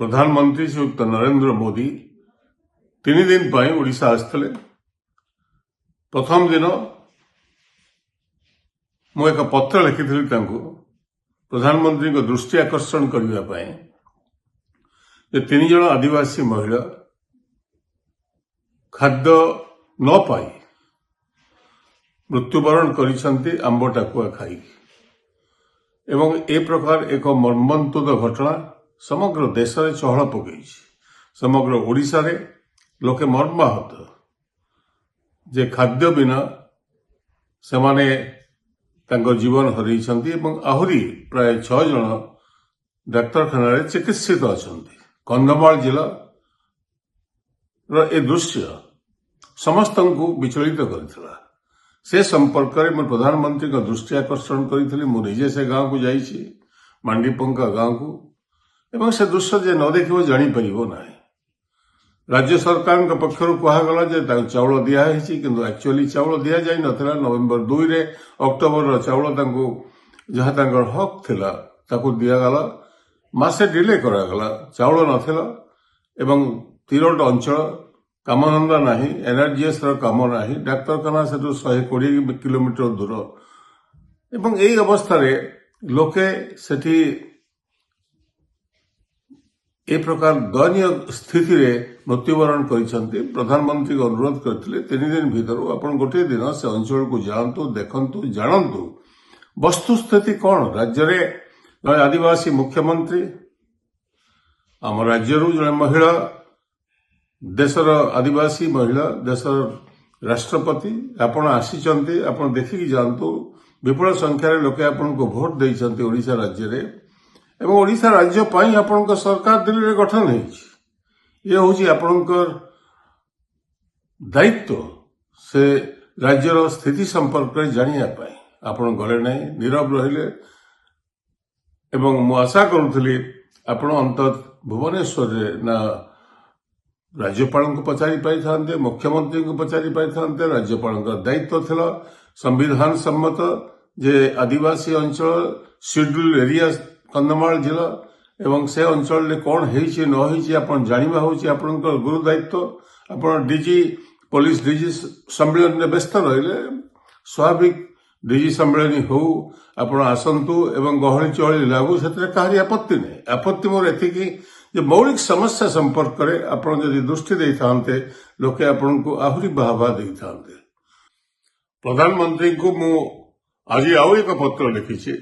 प्रधानमंत्री श्रीयुक्त नरेंद्र मोदी 3 दिन ओडिशा आसते। प्रथम दिन मु एक पत्र लिखी प्रधानमंत्री दृष्टि आकर्षण करने 3 जन आदिवासी महिला खाद्य न पाई मृत्युवरण करिसेंती आंब टाकुआ खाई एवं ए प्रकार एक मर्मन्तुद घटना समग्र देश में चहल पकई। समग्र ओडिशा रे लोके मर्माहत जे खाद्य बिना से माने तांको जीवन हरइछंती एवं आहुरी प्राय 6 जन डाक्तरखाना रे चिकित्सित अछंती। कंधमाल जिला ए दृश्य समस्त को विचलित करथिला। से संपर्क में प्रधानमंत्री का दृष्टि आकर्षण करी। मु निजे से गांव को जाइछि, मांडीपंका गांव को, एवं से दृश्य जे न देखिबो जानि परिबो नाही। राज्य सरकार के पक्षरु कहागला जे चाउल दिया है किंतु एक्चुअली चाउल दिया जाई नथिला। नवेम्बर 2 रे अक्टोबर चाउल तांको जहा तांकर हक थिला ताको दिया गला, मासे डिले करा गला। चाउल नथिला एवं तिरोट अंचल कामधंदा नाही, एनआरजीएस काम नाही, डाक्तरखाना से 120 किलोमीटर दूर एवं यही अवस्था रे लोके सेठी ए प्रकार दयनीय स्थिति रे मृत्युवरण करिसेंती। प्रधानमंत्री को अनुरोध करथिले 3 दिन भीतर आपण गोटे दिन से अंचल को जांतु, देखंतु, जानंतु वस्तुस्थिति कौन। राज्य रे आदिवासी मुख्यमंत्री, आम राज्यरू जने महिला, देशर आदिवासी महिला, देशर राष्ट्रपति आपण आसीचंती। आपण देखिकी जानतु विपुल संख्यार लोके आपण को वोट देइचंती ओडिशा राज्य रे एवं ओडिशा राज्य पई आपण को सरकार दिल्ली रे गठन हेछि। ये होछि आपण दायित्व से राज्यर स्थिति संपर्क में जानिया पाई। आपण गले नहीं, नीरव रहिले एवं मु आशा करूथली आपण अंत भुवनेश्वर रे ना राज्यपाल को पचारि पाई थांते, मुख्यमंत्री को पचारि पाई थांते। राज्यपाल का दायित्व थिला संविधान सम्मत जे आदिवासी अंचल शेड्यूल एरिया कंधमाल जिला एवं से अंचल ले कौन हेछि न हेछि आपण जानिबा होछि आपण गुरु दायित्व। आपण डीजी पुलिस डीजी सम्मेलन में व्यस्त रहिले, स्वाभाविक डीजी सम्मेलन हो आपण आसंतु एवं गहली चहली लागू, से कहारी आपत्ति नहीं। आपत्ति मोर एथिकी जे मौलिक समस्या संपर्क करे आपण यदि दृष्टि दे थांते लोके आपण को आहुरी बाहवा दे थांते। प्रधानमंत्री को मु आज आउ एक पत्र लिखिछि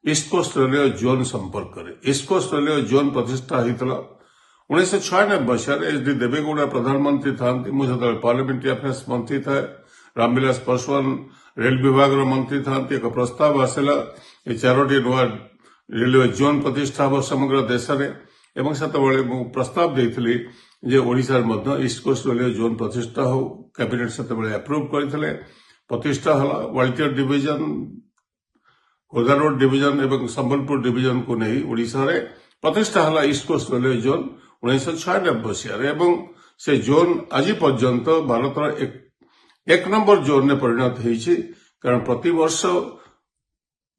ईस्ट कोस्ट रेलवे जोन संपर्क करे। ईस्ट कोस्ट रेलवे जोन प्रतिष्ठा होता 1996 मसीह एचडी देवेगौड़ा प्रधानमंत्री था। मुझे पार्लियामेंट्री अफेयर्स मंत्री था। रामविलास पासवान रेल विभाग मंत्री था। एक प्रस्ताव आसला ये 4टी नुआ रेलवे जोन प्रतिष्ठा हो समग्र देश में एवं से प्रस्ताव देइथिली जे Odisha Madhya east coast railway zone प्रतिष्ठा हो। कैबिनेट से अप्रूव करथिले, प्रतिष्ठा हला। वालटियर डिवीजन, खोर्धा रोड डिवीजन एवं संबलपुर डिवीजन को नहीं ओडिशा रे प्रतिष्ठा हला ईस्ट कोस्ट रेलवे जोन 1996 मसीह एवं से जोन आज पर्यंत भारत एक नंबर जोन ने परिणत होइछि। कारण प्रति वर्ष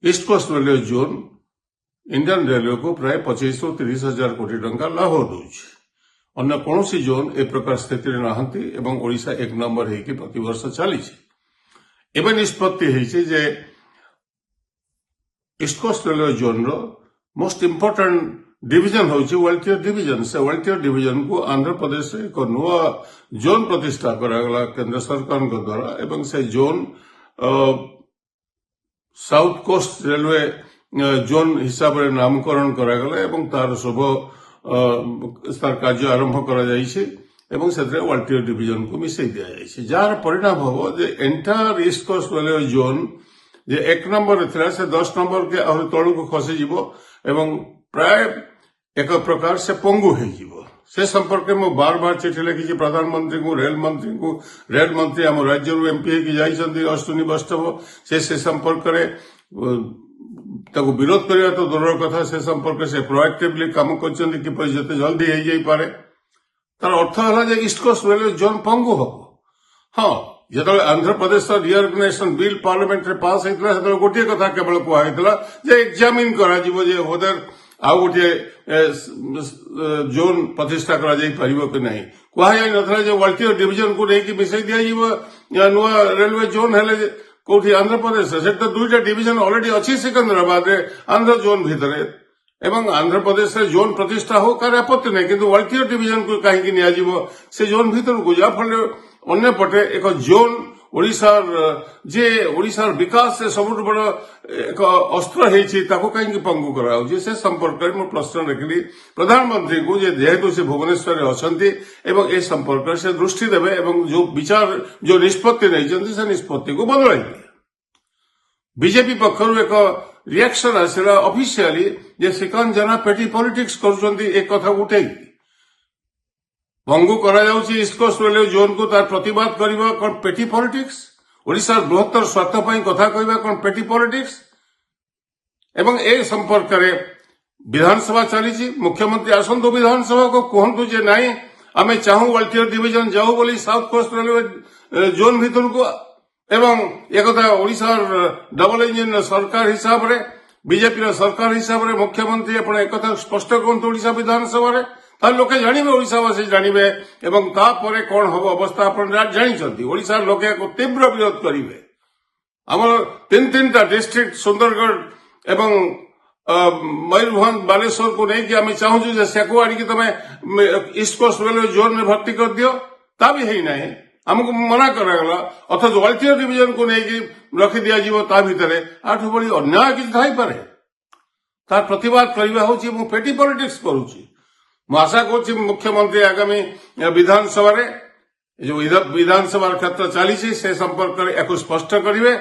east coast railway zone Indian railway को प्राय 25-30 हजार कोटी टंका लाभ दौछि। अन्य कौन जोन ए प्रकार स्थिति नहांती एवं ओडिशा एक नंबर होइकि प्रति वर्ष चलीछि। एवं निष्पत्ति होइछि जे ईस्ट कोस्ट रेलवे जोन रो मोस्ट इंपोर्टेंट डिवीजन होछि वालटियर डिवीजन। से वालटियर डिवीजन को आंध्र प्रदेश एक नुआ जोन प्रतिष्ठा करागला केंद्र सरकार द्वारा एवं से zone south coast railway zone हिसाब रे नामकरण करागला एवं तार शुभ तार कार्य आरंभ करा जाइछि एवं सेतरे वालटियर डिवीजन को मिसै दिया जाइछि। जार परिणाम हबो जे entire east coast railway zone जे 1 नंबर थिला से 10 नंबर के और तळु को खसी जिवो एवं प्राय एक प्रकार से पंगु हे जिवो। से संपर्क में बार बार चिठी लिखी प्रधानमंत्री को, रेल मंत्री को। रेल मंत्री आम राज्य एमपी की जाइछंती अश्विनी वैष्णव। से संपर्क रे ताको विरोध करिया तो दूर कथा, से संपर्क से प्रोएक्टिवली काम करछंती कि जते जल्दी हो जाई पारे। तार अर्थ हला जे ईस्ट कोस्ट रेलवे जोन पंगु हबो। हां, जो आंध्र प्रदेश रिअर्गनाइजेशन बिल पार्लियामेंट रे पास होता गोटे कथा केवल कहला जे एग्जामिन करा वेदर ଆଉ ଗୋଟିଏ ଜୋନ୍ ପ୍ରତିଷ୍ଠା କରାଯାଇପାରିବ କି ନାହିଁ। କୁହାଯାଇ ନଥିଲା ଯେ ୱାଲଟିୟର ଡିଭିଜନକୁ ନେଇକି ମିଶାଇ ଦିଆଯିବ ନୂଆ ରେଲୱେ ଜୋନ୍ ହେଲେ କୋଉଠି ଆନ୍ଧ୍ରପ୍ରଦେଶ ସେଠି ତ ଦୁଇଟା ଡିଭିଜନ ଅଲରେଡି ଅଛି ସିକନ୍ଦରାବାଦରେ ଆନ୍ଧ୍ର ଜୋନ୍ ଭିତରେ ଏବଂ ଆନ୍ଧ୍ରପ୍ରଦେଶରେ ଜୋନ୍ ପ୍ରତିଷ୍ଠା ହଉ କାହାର ଆପତ୍ତି ନାହିଁ, କିନ୍ତୁ ୱାଲଟିୟର ଡିଭିଜନକୁ କାହିଁକି ନିଆଯିବ ସେ ଜୋନ୍ ଭିତରକୁ, ଯାହାଫଳରେ ଅନ୍ୟପଟେ ଏକ ଜୋନ୍ ଓଡ଼ିଶାର ବିକାଶରେ ସବୁଠୁ ବଡ଼ ଏକ ଅସ୍ତ୍ର ହେଇଛି ତାକୁ କାହିଁକି ପଙ୍ଗୁ କରାଯାଉଛି ସେ ସମ୍ପର୍କରେ ମୁଁ ପ୍ରଶ୍ନ ରଖିଲି ପ୍ରଧାନମନ୍ତ୍ରୀଙ୍କୁ ଯେ ଯେହେତୁ ସେ ଭୁବନେଶ୍ୱରରେ ଅଛନ୍ତି ଏବଂ ଏ ସମ୍ପର୍କରେ ସେ ଦୃଷ୍ଟି ଦେବେ ଏବଂ ଯୋଉ ନିଷ୍ପତ୍ତି ନେଇଛନ୍ତି ସେ ନିଷ୍ପତ୍ତିକୁ ବଦଳାଇବେ। ବିଜେପି ପକ୍ଷରୁ ଏକ ରିଆକ୍ସନ ଆସିଲା ଅଫିସିଆଲି ଯେ ଶ୍ରୀକାନ୍ତ ଜେନା ପେଟି ପଲିଟିକ୍ସ କରୁଛନ୍ତି ଏ କଥା ଉଠେଇକି ଭଙ୍ଗୁ କରାଯାଉଛି ଇଷ୍ଟ କୋଷ୍ଟ ରେଲୱେ ଜୋନ୍କୁ ତାର ପ୍ରତିବାଦ କରିବା କଣ ପେଟି ପଲିଟିକ୍ସ? ଓଡ଼ିଶାର ବୃହତ୍ତର ସ୍ୱାର୍ଥ ପାଇଁ କଥା କହିବା କଣ ପେଟି ପଲିଟିକ୍ସ? ଏବଂ ଏ ସମ୍ପର୍କରେ ବିଧାନସଭା ଚାଲିଛି, ମୁଖ୍ୟମନ୍ତ୍ରୀ ଆସନ୍ତୁ ବିଧାନସଭାକୁ କୁହନ୍ତୁ ଯେ ନାଇଁ ଆମେ ଚାହୁଁ ୱାଲଟିୟର ଡିଭିଜନ ଯାଉ ବୋଲି ସାଉଥ କୋଷ୍ଟ ରେଲୱେ ଜୋନ୍ ଭିତରକୁ ଏବଂ ଏକଥା ଓଡ଼ିଶାର ଡବଲ ଇଞ୍ଜିନ ସରକାର ହିସାବରେ ବିଜେପିର ସରକାର ହିସାବରେ ମୁଖ୍ୟମନ୍ତ୍ରୀ ଆପଣ ଏକଥା ସ୍ପଷ୍ଟ କରନ୍ତୁ ଓଡ଼ିଶା ବିଧାନସଭାରେ, ତାହେଲେ ଲୋକେ ଜାଣିବେ, ଓଡ଼ିଶାବାସୀ ଜାଣିବେ ଏବଂ ତାପରେ କଣ ହବ ଅବସ୍ଥା ଆପଣ ଜାଣିଛନ୍ତି। ଓଡ଼ିଶାର ଲୋକେ ଏହାକୁ ତୀବ୍ର ବିରୋଧ କରିବେ। ଆମର ତିନିଟା ଡିଷ୍ଟ୍ରିକ୍ଟ ସୁନ୍ଦରଗଡ଼ ଏବଂ ମୟୂରଭଞ୍ଜ ବାଲେଶ୍ୱରକୁ ନେଇକି ଆମେ ଚାହୁଁଛୁ ଯେ ସେକୁ ଆଣିକି ତମେ ଇଷ୍ଟ କୋଷ୍ଟ ରେଲୱେ ଜୋନରେ ଭର୍ତ୍ତି କରିଦିଅ, ତା ବି ହେଇନାହିଁ, ଆମକୁ ମନା କରାଗଲା। ଅଥଚ ୱାଲଟିୟର ଡିଭିଜନକୁ ନେଇକି ରଖି ଦିଆଯିବ ତା ଭିତରେ, ଆଠୁ ବଳି ଅନ୍ୟାୟ କିଛି ଥାଇପାରେ। ତାର ପ୍ରତିବାଦ କରିବା ହେଉଛି ମୁଁ ପେଟି ପଲିଟିକ୍ସ କରୁଛି। ମୁଁ ଆଶା କରୁଛି ମୁଖ୍ୟମନ୍ତ୍ରୀ ଆଗାମୀ ବିଧାନସଭାରେ ଯୋଉ ବିଧାନସଭାର କ୍ଷେତ୍ର ଚାଲିଛି ସେ ସମ୍ପର୍କରେ ଏହାକୁ ସ୍ପଷ୍ଟ କରିବେ।